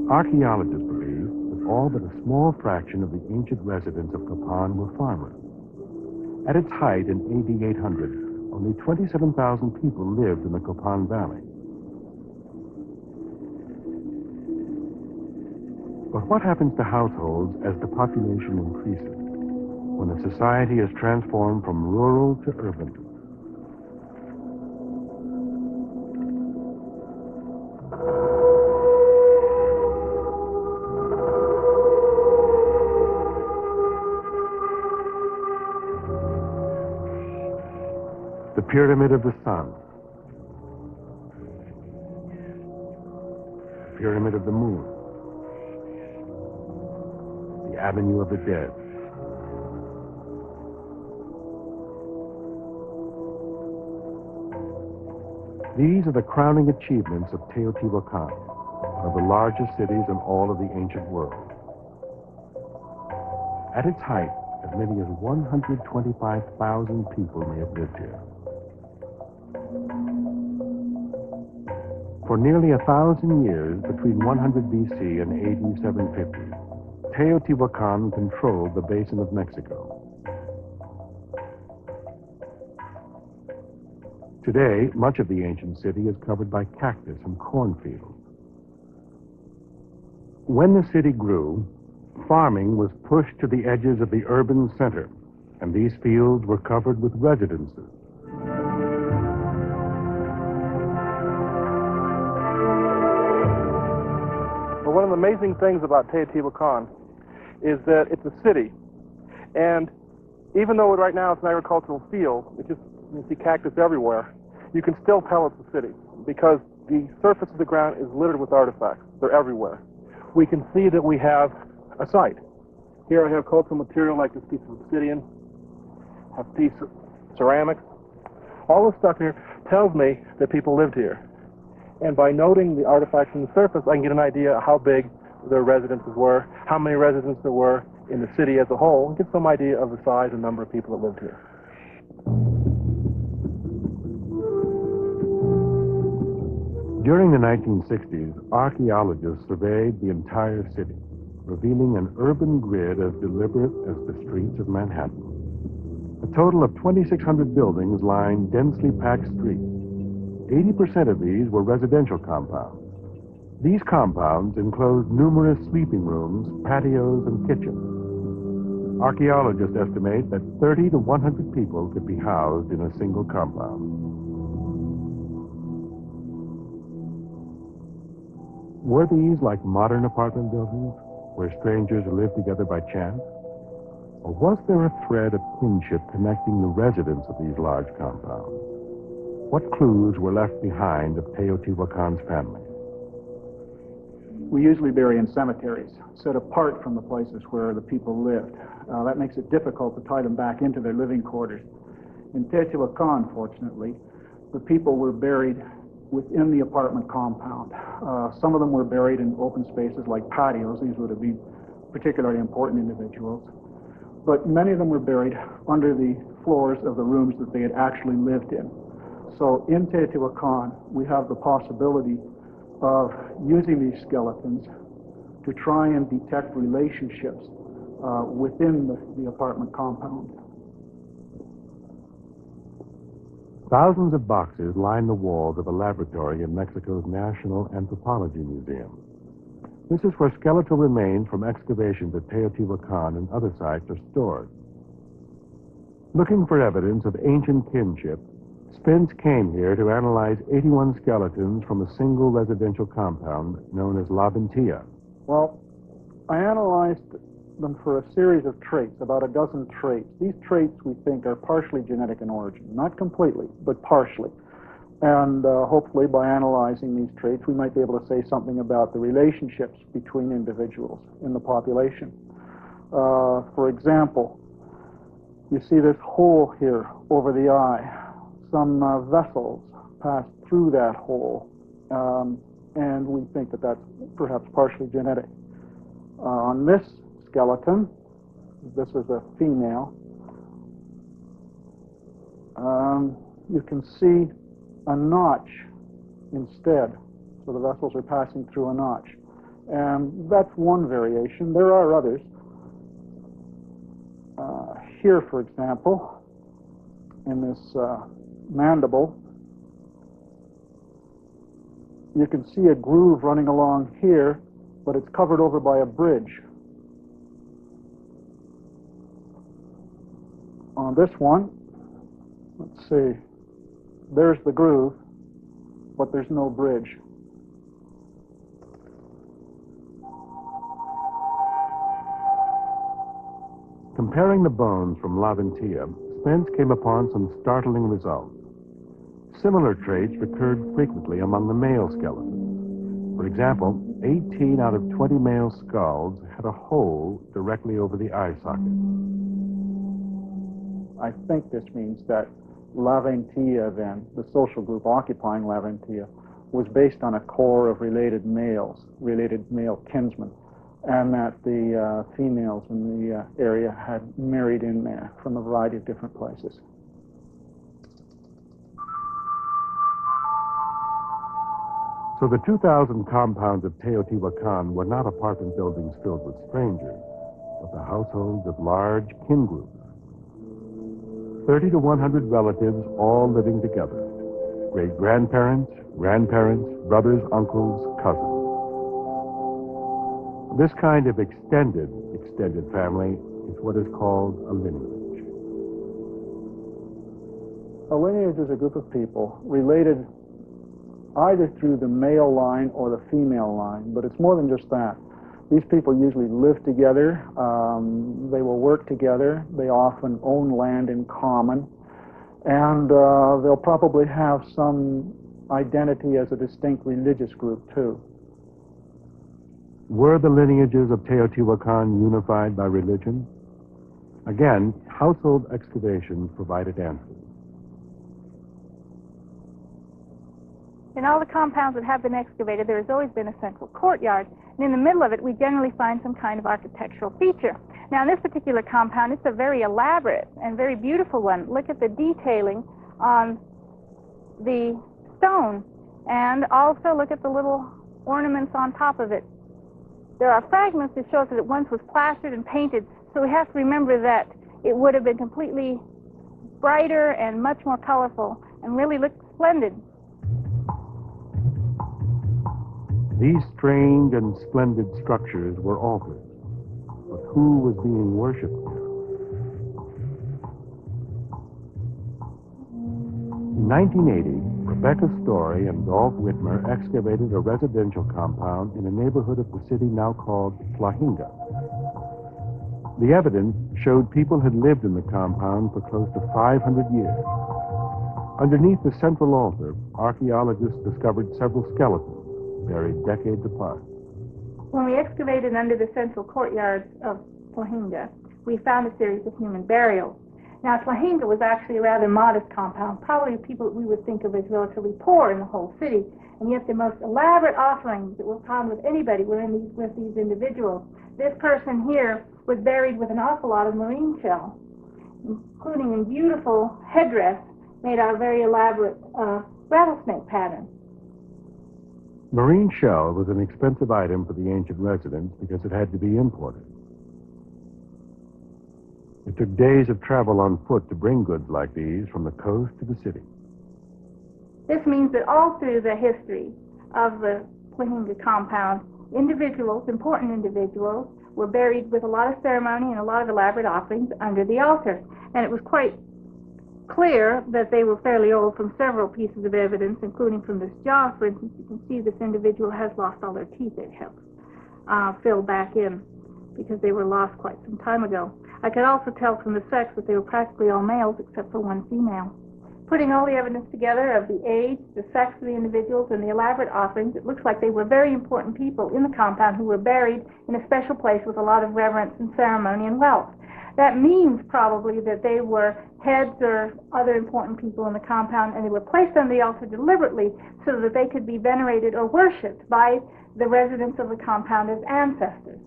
Archaeologists believe that all but a small fraction of the ancient residents of Copan were farmers. At its height in AD 800, only 27,000 people lived in the Copan Valley. But what happens to households as the population increases, when a society is transformed from rural to urban? The Pyramid of the Sun, the Pyramid of the Moon, the Avenue of the Dead. These are the crowning achievements of Teotihuacan, one of the largest cities in all of the ancient world. At its height, as many as 125,000 people may have lived here. For nearly 1,000 years, between 100 BC and AD 750, Teotihuacan controlled the basin of Mexico. Today, much of the ancient city is covered by cactus and cornfields. When the city grew, farming was pushed to the edges of the urban center, and these fields were covered with residences. Well, one of the amazing things about Teotihuacan is that it's a city, and even though right now it's an agricultural field, you see cactus everywhere, you can still tell it's a city because the surface of the ground is littered with artifacts. They're everywhere. We can see that we have a site. Here I have cultural material like this piece of obsidian, a piece of ceramics. All this stuff here tells me that people lived here. And by noting the artifacts on the surface, I can get an idea of how big their residences were, how many residents there were in the city as a whole, and get some idea of the size and number of people that lived here. During the 1960s, archaeologists surveyed the entire city, revealing an urban grid as deliberate as the streets of Manhattan. A total of 2,600 buildings lined densely packed streets. 80% of these were residential compounds. These compounds enclosed numerous sleeping rooms, patios, and kitchens. Archaeologists estimate that 30 to 100 people could be housed in a single compound. Were these like modern apartment buildings, where strangers lived together by chance? Or was there a thread of kinship connecting the residents of these large compounds? What clues were left behind of Teotihuacan's family? We usually bury in cemeteries, set apart from the places where the people lived. That makes it difficult to tie them back into their living quarters. In Teotihuacan, fortunately, the people were buried within the apartment compound. Some of them were buried in open spaces like patios. These would have been particularly important individuals. But many of them were buried under the floors of the rooms that they had actually lived in. So in Teotihuacan, we have the possibility of using these skeletons to try and detect relationships within the apartment compound. Thousands of boxes line the walls of a laboratory in Mexico's National Anthropology Museum. This is where skeletal remains from excavations at Teotihuacan and other sites are stored. Looking for evidence of ancient kinship, Spence came here to analyze 81 skeletons from a single residential compound known as La Ventilla. Well, I analyzed them for a series of traits, about a dozen traits. These traits we think are partially genetic in origin, not completely, but partially. And hopefully by analyzing these traits, we might be able to say something about the relationships between individuals in the population. For example, you see this hole here over the eye. Some vessels pass through that hole, and we think that that's perhaps partially genetic. On this skeleton, this is a female, you can see a notch instead. So the vessels are passing through a notch. And that's one variation. There are others. Here, for example, in this mandible, you can see a groove running along here, but it's covered over by a bridge. On this one, let's see, there's the groove, but there's no bridge. Comparing the bones from Laventia, Spence came upon some startling results. Similar traits recurred frequently among the male skeletons. For example, 18 out of 20 male skulls had a hole directly over the eye socket. I think this means that Laventia, then, the social group occupying Laventia, was based on a core of related males, related male kinsmen, and that the females in the area had married in there from a variety of different places. So the 2,000 compounds of Teotihuacan were not apartment buildings filled with strangers, but the households of large kin groups. 30 to 100 relatives all living together. Great-grandparents, grandparents, brothers, uncles, cousins. This kind of extended family is what is called a lineage. A lineage is a group of people related either through the male line or the female line, but it's more than just that. These people usually live together, they will work together, they often own land in common, and they'll probably have some identity as a distinct religious group too. Were the lineages of Teotihuacan unified by religion? Again, household excavations provided answers. In all the compounds that have been excavated, there has always been a central courtyard, and in the middle of it, we generally find some kind of architectural feature. Now, in this particular compound, it's a very elaborate and very beautiful one. Look at the detailing on the stone, and also look at the little ornaments on top of it. There are fragments that show us that it once was plastered and painted, so we have to remember that it would have been completely brighter and much more colorful and really looked splendid. These strange and splendid structures were altars, but who was being worshipped there? In 1980, Rebecca Story and Dolph Whitmer excavated a residential compound in a neighborhood of the city now called Tlahinga. The evidence showed people had lived in the compound for close to 500 years. Underneath the central altar, archaeologists discovered several skeletons buried decades apart. When we excavated under the central courtyards of Tlahinga, we found a series of human burials. Now, Tlahinga was actually a rather modest compound, probably people that we would think of as relatively poor in the whole city, and yet the most elaborate offerings that were found with anybody were with these individuals. This person here was buried with an awful lot of marine shell, including a beautiful headdress made out of very elaborate rattlesnake pattern. Marine shell was an expensive item for the ancient residents because it had to be imported. It took days of travel on foot to bring goods like these from the coast to the city. This means that all through the history of the Tlahinga compound, individuals, important individuals, were buried with a lot of ceremony and a lot of elaborate offerings under the altar. And it was quite clear that they were fairly old from several pieces of evidence, including from this jaw. For instance, you can see this individual has lost all their teeth. It helps fill back in because they were lost quite some time ago. I could also tell from the sex that they were practically all males except for one female. Putting all the evidence together of the age, the sex of the individuals, and the elaborate offerings, it looks like they were very important people in the compound who were buried in a special place with a lot of reverence and ceremony and wealth. That means probably that they were heads or other important people in the compound, and they were placed on the altar deliberately so that they could be venerated or worshipped by the residents of the compound as ancestors.